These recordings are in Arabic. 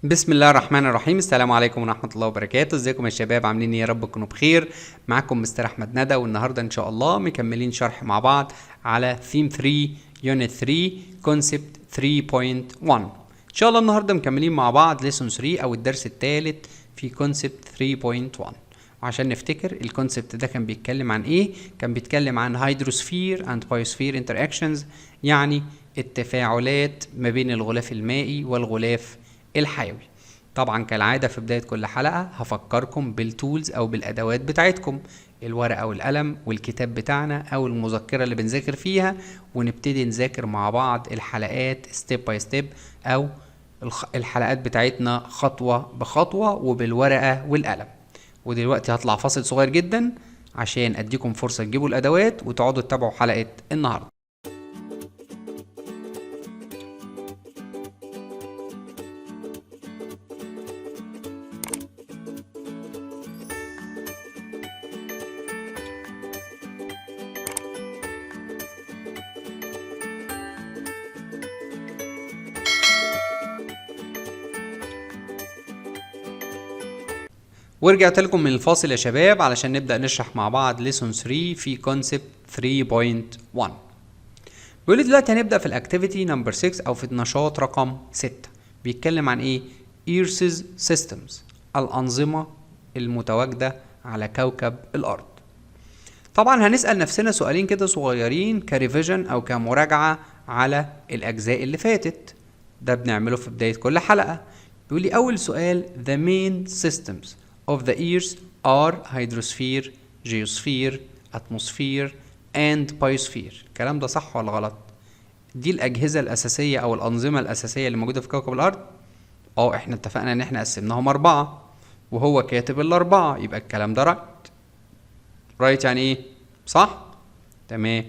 بسم الله الرحمن الرحيم. السلام عليكم ورحمة الله وبركاته. ازيكم يا شباب؟ عاملين ايه؟ يا رب تكونوا بخير. معاكم مستر احمد ندى، والنهارده ان شاء الله مكملين شرح مع بعض على ثيم 3 يونت 3 كونسبت 3.1. ان شاء الله النهارده مكملين مع بعض ليسون 3 او الدرس الثالث في كونسبت 3.1. وعشان نفتكر الكونسبت ده كان بيتكلم عن ايه؟ كان بيتكلم عن هيدروسفير اند بايوسفير انتراكشنز، يعني التفاعلات ما بين الغلاف المائي والغلاف الحيوي. طبعا كالعادة في بداية كل حلقة هفكركم بالتولز او بالادوات بتاعتكم، الورقة والقلم والكتاب بتاعنا او المذكرة اللي بنذاكر فيها، ونبتدي نذاكر مع بعض الحلقات ستيب باي ستيب او الحلقات بتاعتنا خطوة بخطوة وبالورقة والقلم. ودلوقتي هطلع فاصل صغير جدا عشان اديكم فرصة تجيبوا الادوات وتقعدوا تتابعوا حلقة النهاردة. ورجعت لكم من الفاصل يا شباب علشان نبدأ نشرح مع بعض ليسون 3 في كونسبت 3.1. بيقول لي دلوقتي هنبدأ في الاكتيفيتي نمبر 6 او في النشاط رقم 6. بيتكلم عن ايه؟ ايرثز سيستمز، الأنظمة المتواجدة على كوكب الأرض. طبعا هنسأل نفسنا سؤالين كده صغيرين كريفيجن او كمراجعة على الأجزاء اللي فاتت. ده بنعمله في بداية كل حلقة. بيقول لي أول سؤال: The main systems of the earth are hydrosphere, geosphere, atmosphere and biosphere. الكلام ده صح ولا غلط؟ دي الأجهزة الأساسية أو الأنظمة الأساسية اللي موجودة في كوكب الأرض. احنا اتفقنا إن احنا قسمناهم 4 وهو كاتب ال4، يبقى الكلام ده رايت. رايت يعني إيه؟ صح؟ تمام.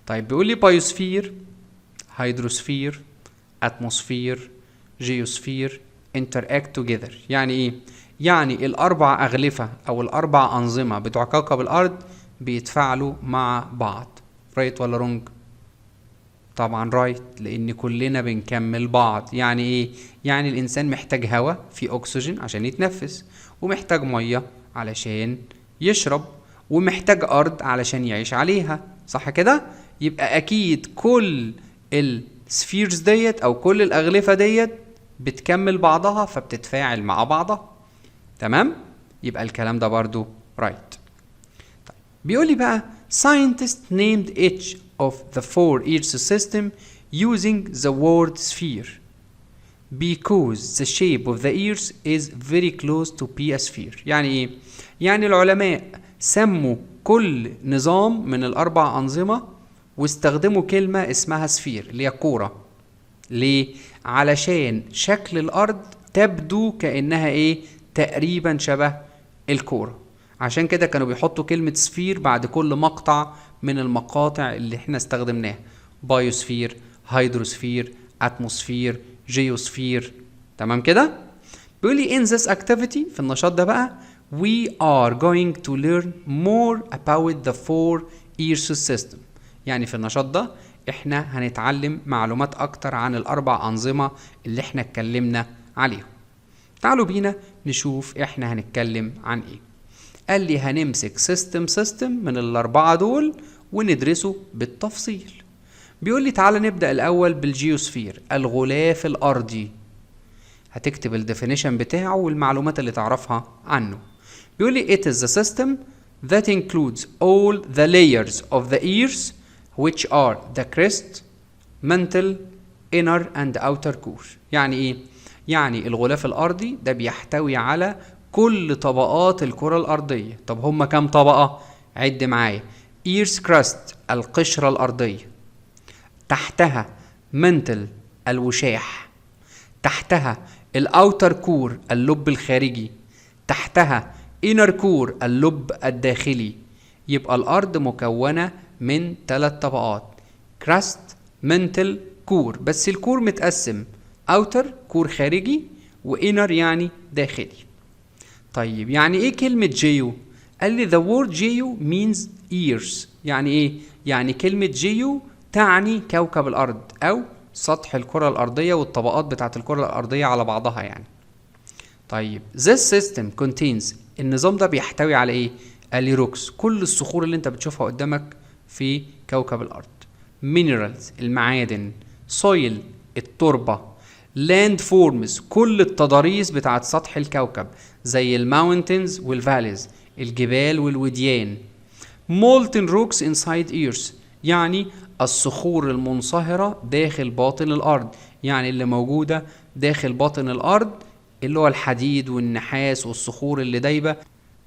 طيب بيقول لي بايوسفير، هيدروسفير، اتموسفير، جيوسفير interact together. يعني ايه؟ يعني الاربع اغلفة او الاربع انظمة بتوع كوكب الارض بيتفاعلوا مع بعض. رايت ولا رونج؟ طبعا رايت، لان كلنا بنكمل بعض. يعني ايه؟ يعني الانسان محتاج هواء في اكسجين عشان يتنفس، ومحتاج مية علشان يشرب، ومحتاج ارض علشان يعيش عليها، صح كده؟ يبقى اكيد كل السفيرز ديت او كل الاغلفة ديت بتكمل بعضها فبتتفاعل مع بعضها. تمام؟ يبقى الكلام ده برضو رايت. طيب بيقول لي بقى scientists named each of the four earth system using the word sphere because the shape of the earth is very close to be a sphere. يعني ايه؟ يعني العلماء سموا كل نظام من الاربع انظمة واستخدموا كلمة اسمها سفير اللي هي كورة. ليه؟ علشان شكل الارض تبدو كأنها ايه؟ تقريبا شبه الكورة. عشان كده كانوا بيحطوا كلمة سفير بعد كل مقطع من المقاطع اللي احنا استخدمناها: بايوسفير، هيدروسفير، اتموسفير، جيوسفير. تمام كده؟ بيقول لي in this activity، في النشاط ده بقى، we are going to learn more about the four earth system. يعني في النشاط ده احنا هنتعلم معلومات اكتر عن الاربع انظمة اللي احنا اتكلمنا عليهم. تعالوا بينا نشوف احنا هنتكلم عن ايه. قال لي هنمسك سيستم من الاربعة دول وندرسه بالتفصيل. بيقول لي تعالى نبدأ الاول بالجيوسفير، الغلاف الارضي. هتكتب الديفينيشن بتاعه والمعلومات اللي تعرفها عنه. بيقول لي it is a system that includes all the layers of the earth which are the crust, mantle, inner and outer core. يعني ايه؟ يعني الغلاف الارضي ده بيحتوي على كل طبقات الكرة الارضية. طب هما كام طبقة؟ عد معايا: earth crust القشرة الارضية، تحتها mantle الوشاح، تحتها الاوتر كور اللب الخارجي، تحتها inner كور اللب الداخلي. يبقى الارض مكونة من 3 طبقات: كراست، منتل، كور. بس الكور متقسم اوتر كور خارجي وانر يعني داخلي. طيب يعني ايه كلمة جيو؟ قال لي the word جيو means earth. يعني ايه؟ يعني كلمة جيو تعني كوكب الارض او سطح الكرة الارضية والطبقات بتاعت الكرة الارضية على بعضها يعني. طيب this system contains النظام ده بيحتوي على ايه؟ قال لي روكس، كل الصخور اللي انت بتشوفها قدامك في كوكب الارض. minerals المعادن، soil التربة، land forms كل التضاريس بتاعت سطح الكوكب زي الماونتنز والفاليز الجبال والوديان. molten rocks inside earth يعني الصخور المنصهرة داخل باطن الأرض، يعني اللي موجودة داخل باطن الأرض اللي هو الحديد والنحاس والصخور اللي دايبة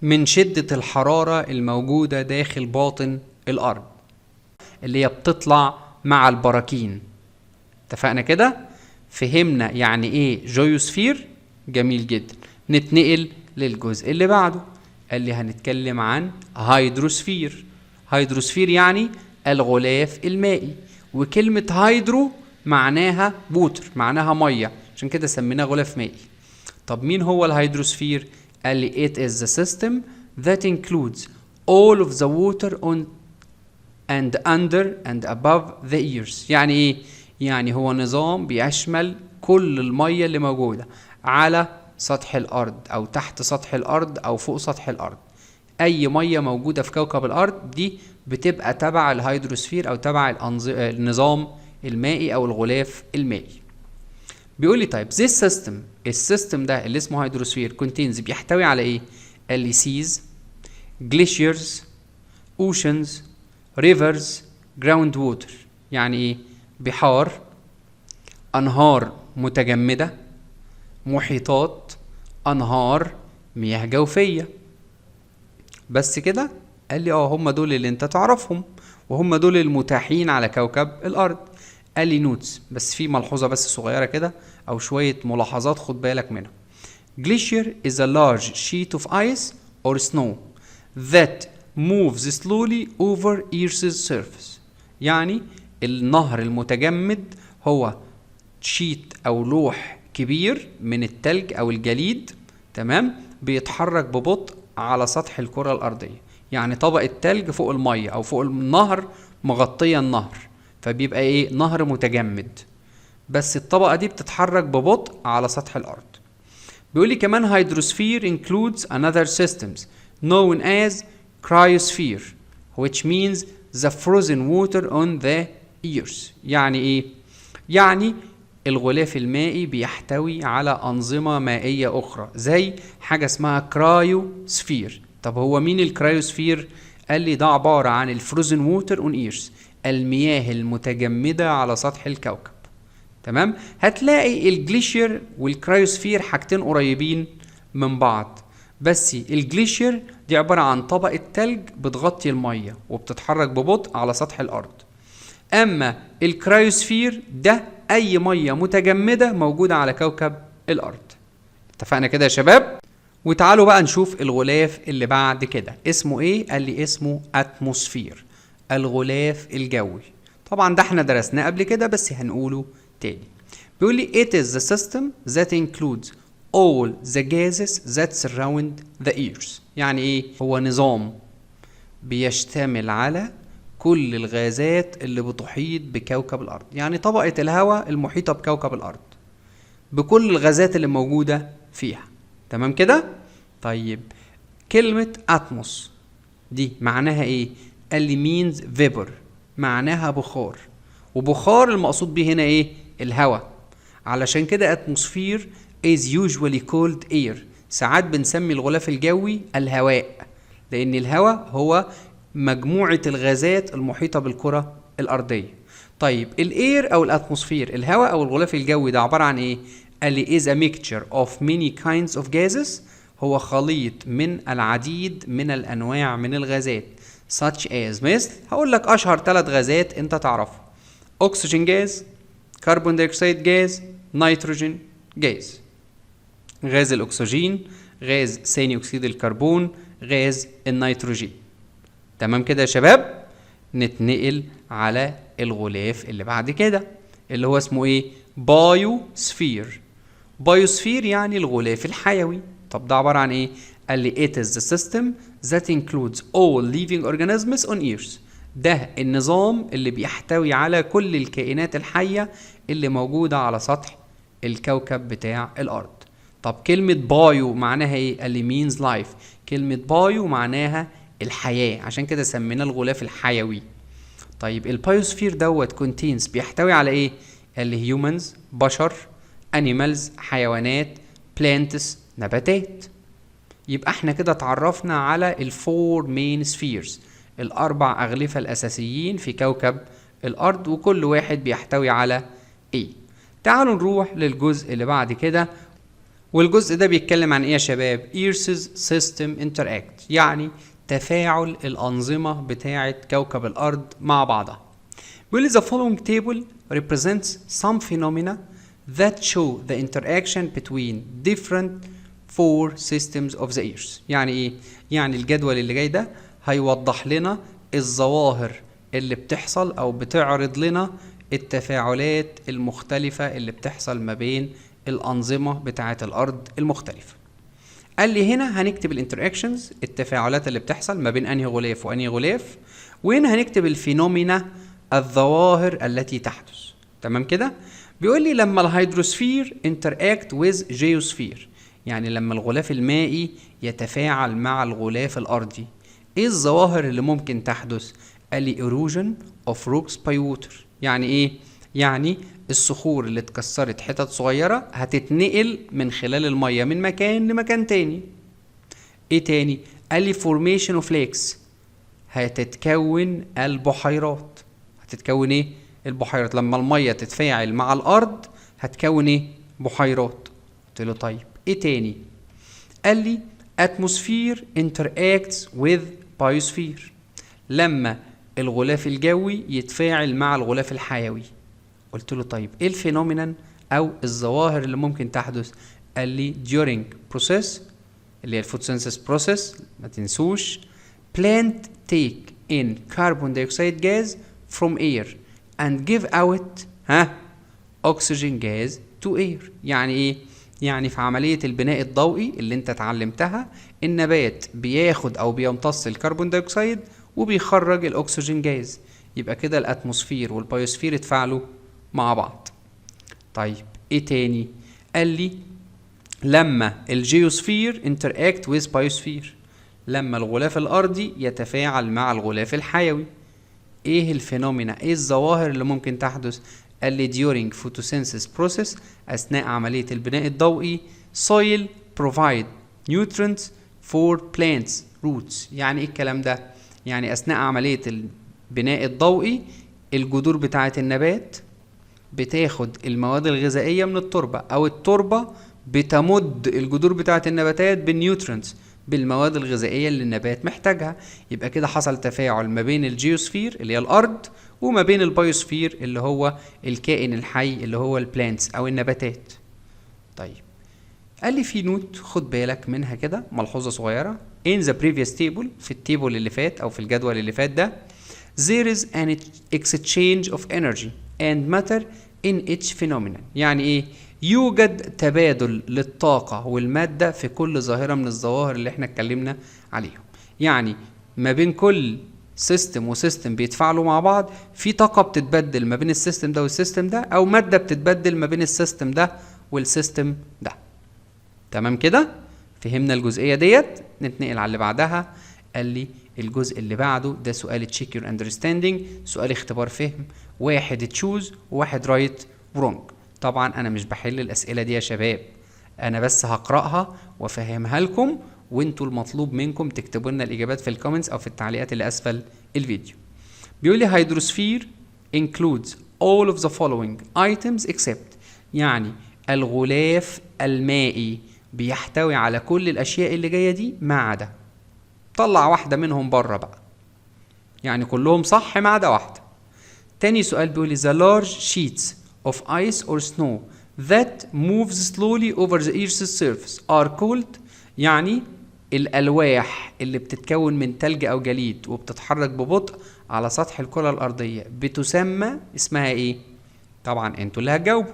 من شدة الحرارة الموجودة داخل باطن الأرض اللي هي بتطلع مع البراكين. اتفقنا كده؟ فهمنا يعني ايه جيوسفير؟ جميل جدا. نتنقل للجزء اللي بعده. قال لي هنتكلم عن هيدروسفير. هيدروسفير يعني الغلاف المائي، وكلمة هيدرو معناها ووتر، معناها مية، عشان كده سميناه غلاف مائي. طب مين هو الهيدروسفير؟ قال لي it is the system that includes all of the water on and under and above the earth. يعني ايه؟ يعني هو نظام بيشمل كل المية اللي موجودة على سطح الأرض أو تحت سطح الأرض أو فوق سطح الأرض. أي مية موجودة في كوكب الأرض دي بتبقى تبع الهيدروسفير أو تبع النظام المائي أو الغلاف المائي. بيقول لي طيب this system، السيستم ده اللي اسمه هيدروسفير contains بيحتوي على ايه؟ قال لي seas، glaciers، oceans، rivers، ground water. يعني ايه؟ بحار، انهار متجمدة، محيطات، انهار، مياه جوفية. بس كده؟ قال لي هم دول اللي انت تعرفهم، وهم دول المتاحين على كوكب الارض. قال لي نوتس، بس في ملحوظة بس صغيرة كده أو شوية ملاحظات خد بالك منها. Glacier is a large sheet of ice or snow that moves slowly over Earth's surface. يعني النهر المتجمد هو شيت أو لوح كبير من التلج أو الجليد، تمام، بيتحرك ببطء على سطح الكرة الأرضية. يعني طبقة تلج فوق المية أو فوق النهر مغطية النهر، فبيبقى ايه؟ نهر متجمد، بس الطبقة دي بتتحرك ببطء على سطح الأرض. بيقول لي كمان hydrosphere includes another systems known as cryosphere which means the frozen water on the earth. يعني ايه؟ يعني الغلاف المائي بيحتوي على أنظمة مائية أخرى زي حاجة اسمها كرايوسفير. طب هو مين الكرايوسفير؟ قال لي ده عبارة عن الفروزن ووتر اون ايرث، المياه المتجمدة على سطح الكوكب. تمام؟ هتلاقي الجليشير والكرايوسفير حاجتين قريبين من بعض، بس الجليشير دي عبارة عن طبقة تلج بتغطي المية وبتتحرك ببطء على سطح الأرض. أما الكرايوسفير ده أي مية متجمدة موجودة على كوكب الأرض. اتفقنا كده يا شباب؟ وتعالوا بقى نشوف الغلاف اللي بعد كده اسمه ايه؟ قال لي اسمه اتموسفير، الغلاف الجوي. طبعا ده احنا درسناه قبل كده بس هنقوله تاني. بيقول لي it is the system that includes all the gases that surround the earth. يعني ايه؟ هو نظام بيشتمل على كل الغازات اللي بتحيط بكوكب الارض، يعني طبقة الهواء المحيطة بكوكب الارض بكل الغازات اللي موجودة فيها. تمام كده؟ طيب كلمة اتموس دي معناها ايه؟ قال لي means vapor، معناها بخار، وبخار المقصود به هنا ايه؟ الهواء. علشان كده اتموسفير is usually called air، ساعات بنسمي الغلاف الجوي الهواء، لان الهواء هو مجموعة الغازات المحيطة بالكرة الارضية. طيب الاير او الاتموسفير، الهواء او الغلاف الجوي ده عبارة عن ايه؟ قال لي is a mixture of many kinds of gases، هو خليط من العديد من الانواع من الغازات such as، مثل هقول لك اشهر 3 غازات انت تعرفهم: اكسجين جاز، كربون دايوكسيد جاز، نيتروجين جاز. غاز الاكسجين، غاز ثاني اكسيد الكربون، غاز النيتروجين. تمام كده يا شباب؟ نتنقل على الغلاف اللي بعد كده اللي هو اسمه ايه؟ بايوسفير. بايوسفير يعني الغلاف الحيوي. طب ده عبارة عن ايه؟ قال لي it is the system that includes all living organisms on earth. ده النظام اللي بيحتوي على كل الكائنات الحية اللي موجودة على سطح الكوكب بتاع الأرض. طب كلمة بايو معناها ايه؟ قال لي means life. كلمة بايو معناها الحياة، عشان كده سميناه الغلاف الحيوي. طيب البايوسفير دوت contains بيحتوي على ايه؟ قال لي humans بشر، animals حيوانات، plants نباتات. يبقى احنا كده اتعرفنا على الفور مين سفيرز، الاربع اغلفة الاساسيين في كوكب الارض، وكل واحد بيحتوي على ايه. تعالوا نروح للجزء اللي بعد كده، والجزء ده بيتكلم عن ايه يا شباب؟ Earth's System Interact، يعني تفاعل الأنظمة بتاعة كوكب الأرض مع بعضها. بيقول the following table represents some phenomena that show the interaction between different four systems of the Earth. يعني ايه؟ يعني الجدول اللي جاي ده هيوضح لنا الظواهر اللي بتحصل او بتعرض لنا التفاعلات المختلفة اللي بتحصل ما بين الأنظمة بتاعة الأرض المختلفة. قال لي هنا هنكتب الانتراكشنز، التفاعلات اللي بتحصل ما بين أنهي غلاف وأنهي غلاف، وهنا هنكتب الفينومينا، الظواهر التي تحدث. تمام كده؟ بيقول لي لما الهيدروسفير interact with جيوسفير، يعني لما الغلاف المائي يتفاعل مع الغلاف الأرضي، إيه الظواهر اللي ممكن تحدث؟ قال لي erosion of rocks by water. يعني إيه؟ يعني الصخور اللي اتكسرت حتت صغيرة هتتنقل من خلال المية من مكان لمكان تاني. ايه تاني؟ قال لي formation of lakes، هتتكون البحيرات. هتتكون ايه؟ البحيرات. لما المية تتفاعل مع الأرض هتكون ايه؟ بحيرات. قلت له طيب ايه تاني؟ قال لي atmosphere interacts with biosphere، لما الغلاف الجوي يتفاعل مع الغلاف الحيوي. قلت له طيب ايه الفينومينال او الظواهر اللي ممكن تحدث؟ قال لي during process اللي هي الفوتوسينثيس بروسيس، ما تنسوش. plant take in carbon dioxide gas from air and give out oxygen gas to air. يعني ايه؟ يعني في عملية البناء الضوئي اللي انت اتعلمتها، النبات بياخد او بيمتص الكربون دايوكسيد وبيخرج الاكسجين جاز. يبقى كده الاتموسفير والبايوسفير اتفاعلوا مع بعض. طيب ايه تاني؟ قال لي لما الجيوسفير interact with biosphere، لما الغلاف الارضي يتفاعل مع الغلاف الحيوي، ايه الفينومينا، ايه الظواهر اللي ممكن تحدث؟ قال لي during photosynthesis process، اثناء عملية البناء الضوئي. soil provide nutrients for plants roots. يعني ايه الكلام ده؟ يعني اثناء عملية البناء الضوئي الجذور بتاعة النبات بتاخد المواد الغذائية من التربة، او التربة بتمد الجذور بتاعة النباتات بالنيوترينتس، بالمواد الغذائية اللي النبات محتاجها. يبقى كده حصل تفاعل ما بين الجيوسفير اللي هي الأرض وما بين البايوسفير اللي هو الكائن الحي اللي هو البلانتس أو النباتات. طيب قال لي في نوت خد بالك منها كده، ملحوظة صغيرة. in the previous table، في التيبل اللي فات أو في الجدول اللي فات ده، there is an exchange of energy and matter in each phenomenon. يعني إيه؟ يوجد تبادل للطاقة والمادة في كل ظاهرة من الظواهر اللي احنا اتكلمنا عليهم. يعني ما بين كل سيستم وسيستم بيتفاعلوا مع بعض، في طاقة بتتبدل ما بين السيستم ده والسيستم ده، أو مادة بتتبدل ما بين السيستم ده والسيستم ده. تمام كده؟ فهمنا الجزئية ديت. نتنقل على اللي بعدها. قال لي الجزء اللي بعده ده سؤال تشيك يور اندرستاندينج، سؤال اختبار فهم، واحد تشوز وواحد رايت ورونج. طبعا انا مش بحل الاسئله دي يا شباب، انا بس هقراها وافهمها لكم، وانتوا المطلوب منكم تكتبوا لنا الاجابات في الكومنتس او في التعليقات اللي اسفل الفيديو. بيقول لي هيدروسفير includes all of the following items except، يعني الغلاف المائي بيحتوي على كل الاشياء اللي جايه دي ما عدا. طلع واحده منهم بره بقى، يعني كلهم صح ما عدا واحده. تاني سؤال بيقول لي the large sheets of ice or snow that moves slowly over the Earth's surface are called، يعني الألواح اللي بتتكون من تلج أو جليد وبتتحرك ببطء على سطح الكرة الأرضية بتسمى اسمها إيه؟ طبعا أنتوا اللي هتجاوبوا.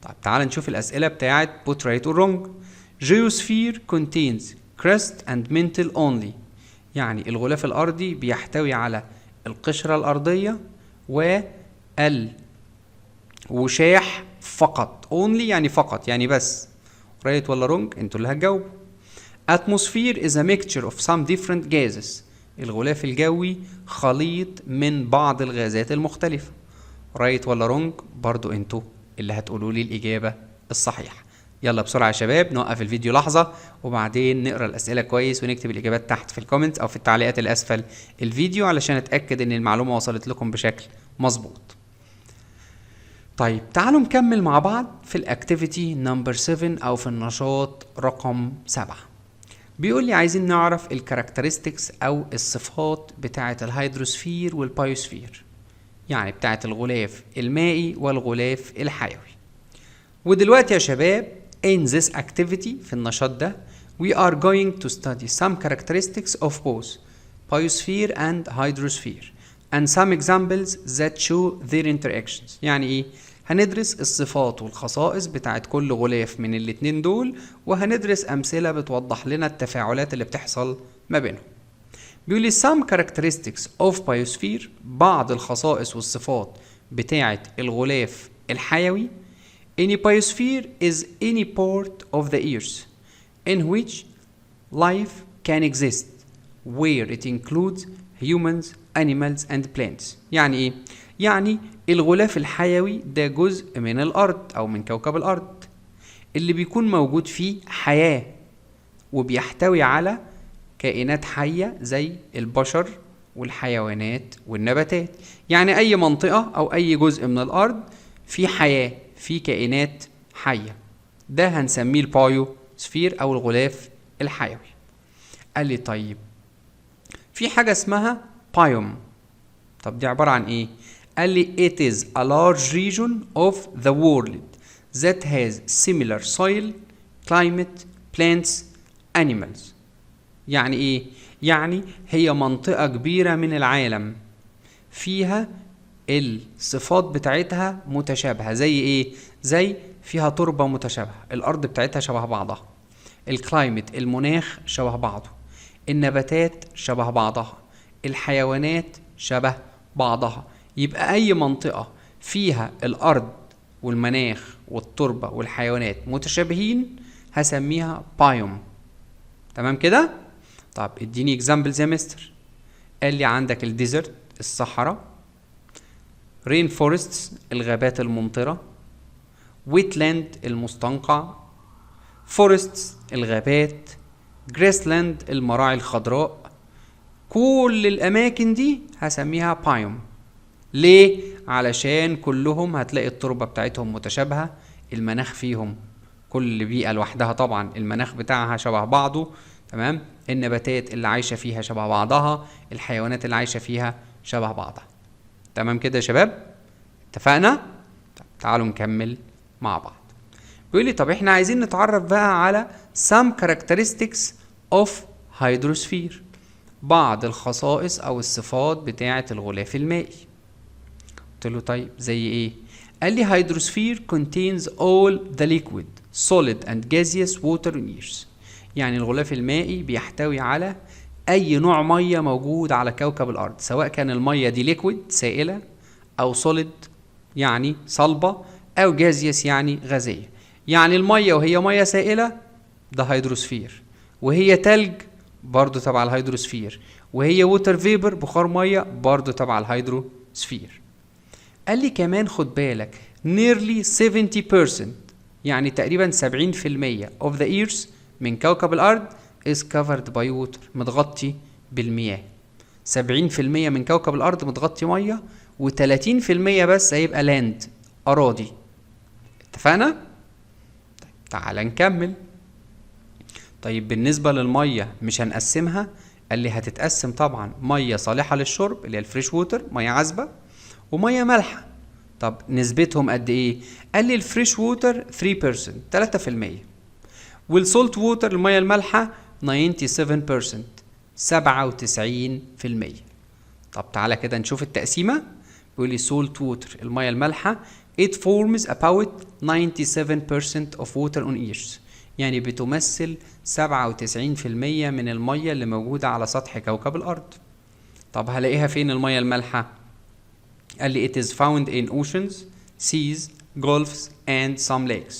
طيب تعال نشوف الأسئلة بتاعت put right or wrong. Geosphere contains crust and mantle only، يعني الغلاف الأرضي بيحتوي على القشرة الأرضية والوشاح فقط. only يعني فقط، يعني بس. رايت ولا رونج؟ انتوا اللي هتجاوبوا. Atmosphere is a mixture of some different gases. الغلاف الجوي خليط من بعض الغازات المختلفة. رايت ولا رونج؟ برضو انتوا اللي هتقولوا لي الإجابة الصحيحة. يلا بسرعة يا شباب نوقف الفيديو لحظة وبعدين نقرأ الأسئلة كويس ونكتب الإجابات تحت في الكومنت أو في التعليقات اللي أسفل الفيديو علشان أتأكد إن المعلومة وصلت لكم بشكل مظبوط. طيب تعالوا نكمل مع بعض في الأكتيفيتي نمبر 7 أو في النشاط رقم 7. بيقول لي عايزين نعرف الكاركترستكس أو الصفات بتاعة الهيدروسفير والبايوسفير، يعني بتاعة الغلاف المائي والغلاف الحيوي. ودلوقتي يا شباب in this activity في النشاط ده we are going to study some characteristics of both biosphere and hydrosphere and some examples that show their interactions. يعني ايه؟ هندرس الصفات والخصائص بتاعت كل غلاف من الاتنين دول وهندرس أمثلة بتوضح لنا التفاعلات اللي بتحصل ما بينهم. بيقول لي some characteristics of biosphere، بعض الخصائص والصفات بتاعت الغلاف الحيوي. Any biosphere is any part of the earth in which life can exist where it includes humans, animals and plants. يعني ايه؟ يعني الغلاف الحيوي ده جزء من الأرض أو من كوكب الأرض اللي بيكون موجود فيه حياة وبيحتوي على كائنات حية زي البشر والحيوانات والنباتات. يعني أي منطقة أو أي جزء من الأرض فيه حياة، فيه كائنات حية، ده هنسميه البايوسفير أو الغلاف الحيوي. قال لي طيب في حاجة اسمها بايوم. طب دي عبارة عن إيه؟ قال لي it is a large region of the world that has similar soil, climate, plants, animals. يعني إيه؟ يعني هي منطقة كبيرة من العالم فيها الصفات بتاعتها متشابهة. زي إيه؟ زي فيها تربة متشابهة، الأرض بتاعتها شبه بعضها، الكلايمت المناخ شبه بعضه، النباتات شبه بعضها، الحيوانات شبه بعضها. يبقى أي منطقة فيها الأرض والمناخ والتربة والحيوانات متشابهين هسميها بايوم. تمام كده؟ طب اديني اكزامبلز يا مستر. قال لي عندك الديزرت الصحراء، رين فورستس الغابات الممطرة، ويتلاند المستنقع، فورستس الغابات، جريسلاند المراعي الخضراء. كل الأماكن دي هسميها بايوم. ليه؟ علشان كلهم هتلاقي التربة بتاعتهم متشابهة، المناخ فيهم كل بيئة لوحدها طبعا المناخ بتاعها شبه بعضه، تمام؟ النباتات اللي عايشة فيها شبه بعضها، الحيوانات اللي عايشة فيها شبه بعضها. تمام كده يا شباب؟ اتفقنا؟ طب تعالوا نكمل مع بعض. بيقول لي طب احنا عايزين نتعرف بقى على some characteristics of hydrosphere، بعض الخصائص او الصفات بتاعة الغلاف المائي. قلت له طيب زي ايه؟ قال لي hydrosphere contains all the liquid, solid and gaseous water in earth. يعني الغلاف المائي بيحتوي على اي نوع ميه موجود على كوكب الارض، سواء كان الميه دي liquid سائله او solid يعني صلبه او gaseous يعني غازيه. يعني الميه وهي ميه سائله ده هيدروسفير، وهي تلج برضو تبع الهيدروسفير، وهي ووتر فيبر بخار ميه برضو تبع الهيدروسفير. قال لي كمان خد بالك nearly 70% يعني تقريبا 70% of the earth من كوكب الأرض is covered by water متغطي بالمياه. 70% من كوكب الأرض متغطي مية، و30% بس هيبقى لاند أراضي. اتفقنا؟ طيب تعال نكمل. طيب بالنسبة للمية مش هنقسمها؟ قال لي هتتقسم طبعا مية صالحة للشرب اللي هي الفريش ووتر مية عذبة، ومية مالحة. طب نسبتهم قد ايه؟ قال لي الفريش ووتر 3%، والسولت ووتر المية المالحة 97%. طب تعالى كده نشوف التقسيمة. بيقول لي سولت ووتر المية المالحة it forms about 97% of water on earth، يعني بتمثل 97% من المية اللي موجودة على سطح كوكب الأرض. طب هلاقيها فين المية المالحة؟ قال لي it is found in oceans, seas, gulfs and some lakes.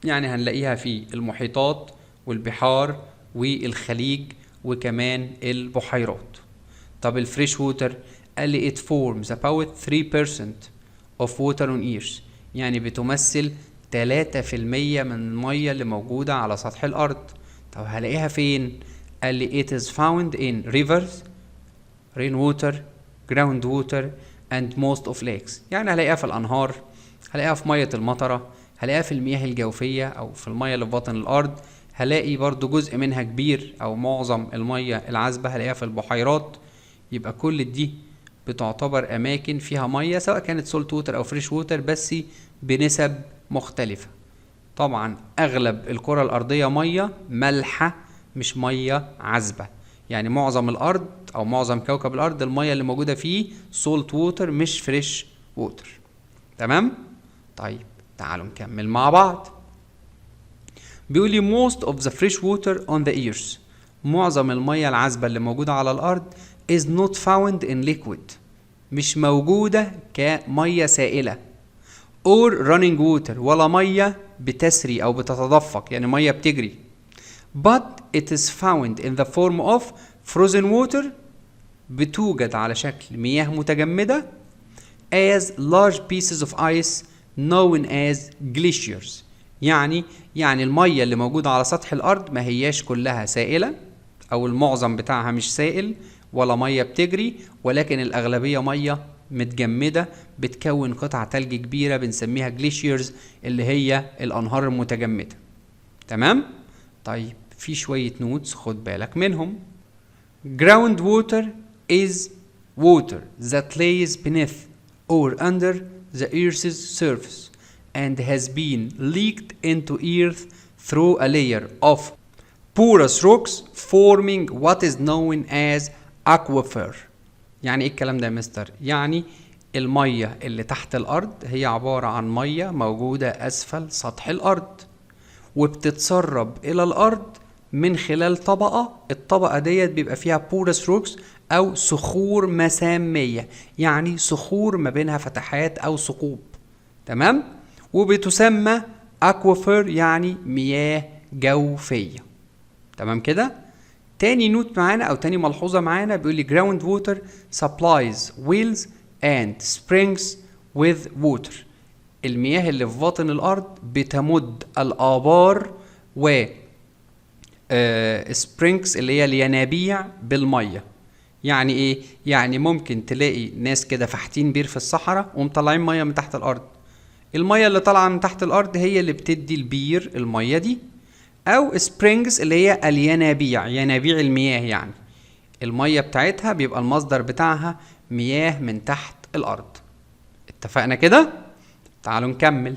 يعني هنلاقيها في المحيطات والبحار والخليج وكمان البحيرات. طب الفريش ووتر قال لي it forms about 3% of water on earth، يعني بتمثل 3% من المية اللي موجودة على سطح الأرض. طب هلاقيها فين؟ قال لي it is found in rivers, rainwater, groundwater and most of lakes، يعني هلاقيها في الأنهار، هلاقيها في مية المطرة، هلاقيها في المياه الجوفية أو في المية اللي في باطن الأرض، هلاقي برضو جزء منها كبير أو معظم المية العذبة هلاقيها في البحيرات. يبقى كل دي بتعتبر أماكن فيها مية سواء كانت سولت ووتر أو فريش ووتر بس بنسب مختلفة. طبعا أغلب الكرة الأرضية مية مالحة مش مية عذبة، يعني معظم الأرض أو معظم كوكب الأرض المية اللي موجودة فيه سولت ووتر مش فريش ووتر. تمام؟ طيب تعالوا نكمل مع بعض. بيقول لي most of the fresh water on the earth، معظم المية العذبة اللي موجودة على الأرض is not found in liquid، مش موجودة كمية سائلة or running water، ولا مية بتسري أو بتتدفق يعني مية بتجري، but it is found in the form of frozen water، بتوجد على شكل مياه متجمدة as large pieces of ice known as glaciers، يعني المية اللي موجودة على سطح الأرض ما هياش كلها سائلة أو المعظم بتاعها مش سائل ولا مية بتجري، ولكن الأغلبية مية متجمدة بتكون قطع تلج كبيرة بنسميها glaciers اللي هي الأنهار المتجمدة. تمام؟ طيب في شوية نوتس خد بالك منهم. ground water is water that lays beneath or under the earth's surface and has been leaked into earth through a layer of porous rocks forming what is known as aquifer. يعني ايه الكلام ده يا مستر؟ يعني المية اللي تحت الأرض هي عبارة عن مية موجودة أسفل سطح الأرض وبتتسرب إلى الأرض من خلال الطبقة ديت بيبقى فيها porous rocks أو صخور مسامية، يعني صخور ما بينها فتحات أو ثقوب. تمام؟ وبتسمى aquifer يعني مياه جوفية. تمام كده؟ تاني نوت معانا أو تاني ملحوظة معانا بيقول لي ground water supplies wells and springs with water، المياه اللي في باطن الأرض بتمد الآبار و springs اللي هي الينابيع بالمية. يعني ايه؟ يعني ممكن تلاقي ناس كده فاحتين بير في الصحراء ومطلعين مية من تحت الأرض، المية اللي طالعة من تحت الأرض هي اللي بتدي البير المية دي، أو springs اللي هي الينابيع، ينابيع المياه، يعني المية بتاعتها بيبقى المصدر بتاعها مياه من تحت الأرض. اتفقنا كده؟ تعالوا نكمل.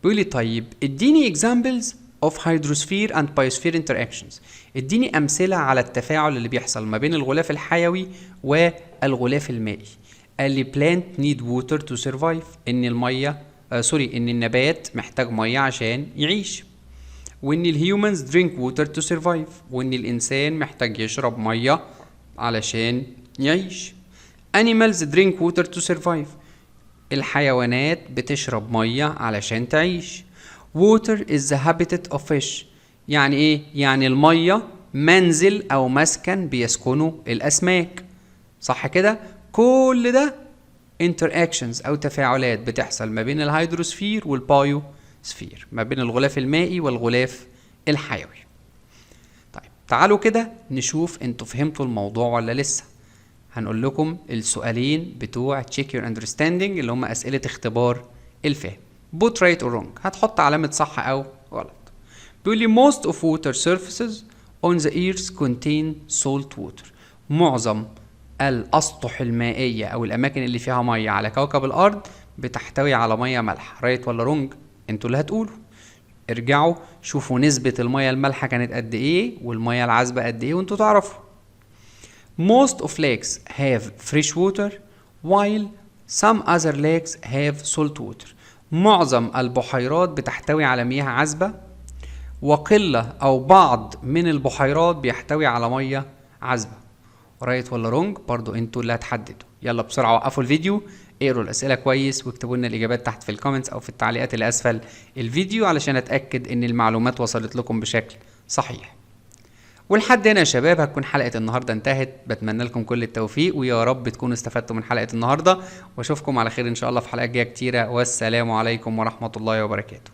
بيقول لي طيب اديني examples of hydrosphere and biosphere interactions، اديني أمثلة على التفاعل اللي بيحصل ما بين الغلاف الحيوي والغلاف المائي. قال لي plant need water to survive، إن المية إن النبات محتاج مية عشان يعيش، وإن الهيومنز drink water to survive، وإن الإنسان محتاج يشرب مية علشان يعيش. animals drink water to survive، الحيوانات بتشرب مية علشان تعيش. water is the habitat of fish، يعني ايه؟ يعني المية منزل او مسكن بيسكنه الاسماك. صح كده؟ كل ده interactions او تفاعلات بتحصل ما بين الهيدروسفير والبايوسفير، ما بين الغلاف المائي والغلاف الحيوي. طيب تعالوا كده نشوف انتوا فهمتوا الموضوع ولا لسه. هنقول لكم السؤالين بتوع check your understanding اللي هم أسئلة اختبار الفهم. both right or wrong، هتحط علامة صح أو غلط. بيقول لي most of water surfaces on the earth contain salt water، معظم الأسطح المائية أو الأماكن اللي فيها مية على كوكب الأرض بتحتوي على مية مالحة. right ولا wrong؟ انتوا اللي هتقولوا. ارجعوا شوفوا نسبة المية المالحة كانت قد إيه والمية العذبة قد إيه وانتوا تعرفوا. Most of lakes have fresh water while some other lakes have salt water، معظم البحيرات بتحتوي على مياه عذبة وقلة أو بعض من البحيرات بيحتوي على مياه عذبة. رايت ولا رونج؟ برضو انتوا اللي هتحددوا. يلا بسرعة وقفوا الفيديو اقروا الاسئله كويس واكتبوا لنا الاجابات تحت في الكومنتس او في التعليقات اللي اسفل الفيديو علشان اتاكد ان المعلومات وصلت لكم بشكل صحيح. ولحد هنا يا شباب هتكون حلقه النهارده انتهت. بتمنى لكم كل التوفيق ويا رب تكونوا استفدتوا من حلقه النهارده، واشوفكم على خير ان شاء الله في حلقات جايه كتيره، والسلام عليكم ورحمه الله وبركاته.